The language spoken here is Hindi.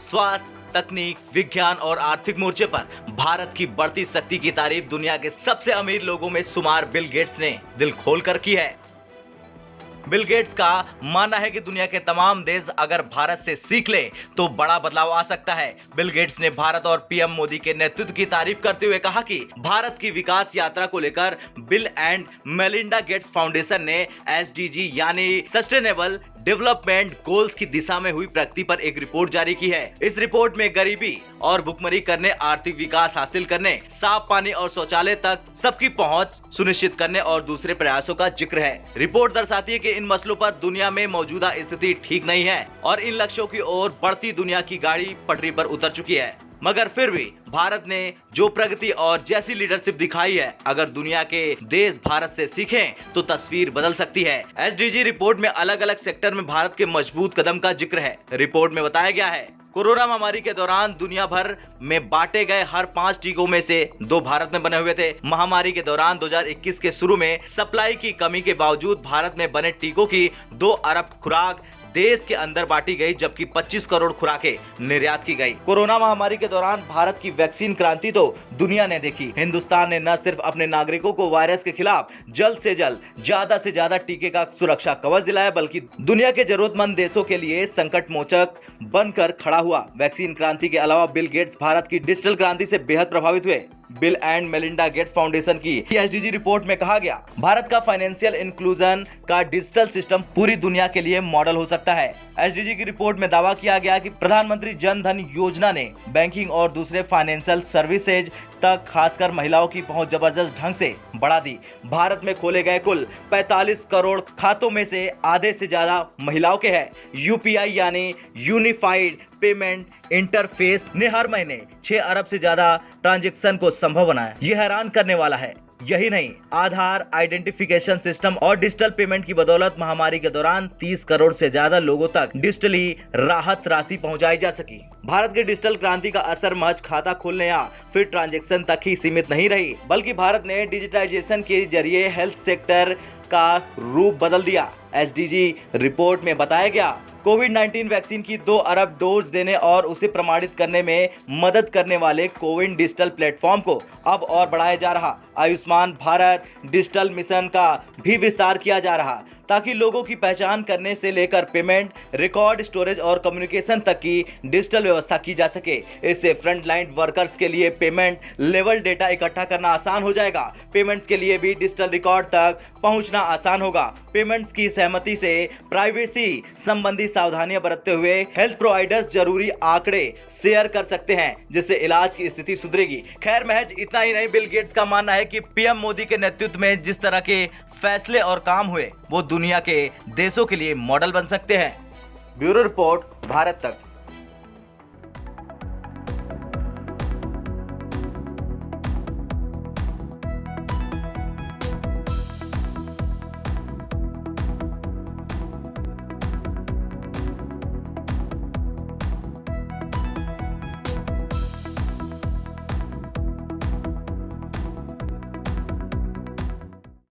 स्वास्थ्य, तकनीक, विज्ञान और आर्थिक मोर्चे पर भारत की बढ़ती शक्ति की तारीफ दुनिया के सबसे अमीर लोगों में शुमार बिल गेट्स ने दिल खोलकर की है। बिल गेट्स का मानना है कि दुनिया के तमाम देश अगर भारत से सीख ले तो बड़ा बदलाव आ सकता है। बिल गेट्स ने भारत और पीएम मोदी के नेतृत्व की तारीफ करते हुए कहा कि भारत की विकास यात्रा को लेकर bill and Melinda Gates foundation ने एसडीजी यानी सस्टेनेबल डेवलपमेंट गोल्स की दिशा में हुई प्रगति पर एक रिपोर्ट जारी की है। इस रिपोर्ट में गरीबी और भुखमरी करने, आर्थिक विकास हासिल करने, साफ पानी और शौचालय तक सबकी पहुंच सुनिश्चित करने और दूसरे प्रयासों का जिक्र है। रिपोर्ट दर्शाती है कि इन मसलों पर दुनिया में मौजूदा स्थिति ठीक नहीं है और इन लक्ष्यों की ओर बढ़ती दुनिया की गाड़ी पटरी पर उतर चुकी है। मगर फिर भी भारत ने जो प्रगति और जैसी लीडरशिप दिखाई है, अगर दुनिया के देश भारत से सीखें तो तस्वीर बदल सकती है। एसडीजी रिपोर्ट में अलग अलग सेक्टर में भारत के मजबूत कदम का जिक्र है। रिपोर्ट में बताया गया है, कोरोना महामारी के दौरान दुनिया भर में बांटे गए हर 5 टीकों में से 2 भारत में बने हुए थे। महामारी के दौरान 2021 के शुरू में सप्लाई की कमी के बावजूद भारत में बने टीकों की 2 अरब खुराक देश के अंदर बांटी गई, जबकि 25 करोड़ खुराकें निर्यात की गई। कोरोना महामारी के दौरान भारत की वैक्सीन क्रांति तो दुनिया ने देखी। हिंदुस्तान ने न सिर्फ अपने नागरिकों को वायरस के खिलाफ जल्द से जल्द ज्यादा से ज्यादा टीके का सुरक्षा कवच दिलाया, बल्कि दुनिया के जरूरतमंद देशों के लिए संकट मोचक बनकर खड़ा हुआ। वैक्सीन क्रांति के अलावा बिल गेट्स भारत की डिजिटल क्रांति से बेहद प्रभावित हुए। Bill and Melinda Gates foundation की एसडीजी रिपोर्ट में कहा गया, भारत का फाइनेंशियल इंक्लूजन का डिजिटल सिस्टम पूरी दुनिया के लिए मॉडल हो सकता है। एसडीजी की रिपोर्ट में दावा किया गया कि प्रधानमंत्री जन धन योजना ने बैंकिंग और दूसरे फाइनेंशियल सर्विसेज तक खासकर महिलाओं की पहुंच जबरदस्त ढंग से बढ़ा दी। भारत में खोले गए कुल 45 करोड़ खातों में से आधे से ज्यादा महिलाओं के हैं। यूपीआई यानी यूनिफाइड पेमेंट इंटरफेस ने हर महीने 6 अरब से ज्यादा ट्रांजैक्शन को संभव बनाया। ये हैरान करने वाला है। यही नहीं, आधार आइडेंटिफिकेशन सिस्टम और डिजिटल पेमेंट की बदौलत महामारी के दौरान 30 करोड़ से ज्यादा लोगों तक डिजिटली राहत राशि पहुंचाई जा सकी। भारत की डिजिटल क्रांति का असर महज खाता खोलने या फिर ट्रांजैक्शन तक ही सीमित नहीं रही, बल्कि भारत ने डिजिटाइजेशन के जरिए हेल्थ सेक्टर का रूप बदल दिया। एसडीजी रिपोर्ट में बताया गया, कोविड-19 वैक्सीन की 2 अरब डोज देने और उसे प्रमाणित करने में मदद करने वाले कोविन डिजिटल प्लेटफॉर्म को अब और बढ़ाया जा रहा। आयुष्मान भारत डिजिटल मिशन का भी विस्तार किया जा रहा, ताकि लोगों की पहचान करने से लेकर पेमेंट, रिकॉर्ड स्टोरेज और कम्युनिकेशन तक की डिजिटल व्यवस्था की जा सके। इससे फ्रंटलाइन वर्कर्स के लिए पेमेंट लेवल डेटा इकट्ठा करना आसान हो जाएगा। पेमेंट्स के लिए भी डिजिटल रिकॉर्ड तक पहुंचना आसान होगा। पेमेंट्स की सहमति से प्राइवेसी संबंधी सावधानियां बरतते हुए हेल्थ प्रोवाइडर्स जरूरी आंकड़े शेयर कर सकते हैं, जिससे इलाज की स्थिति सुधरेगी। खैर, महज इतना ही नहीं, बिल गेट्स का मानना है कि पीएम मोदी के नेतृत्व में जिस तरह के फैसले और काम हुए वो दुनिया के देशों के लिए मॉडल बन सकते हैं। ब्यूरो रिपोर्ट, भारत तक।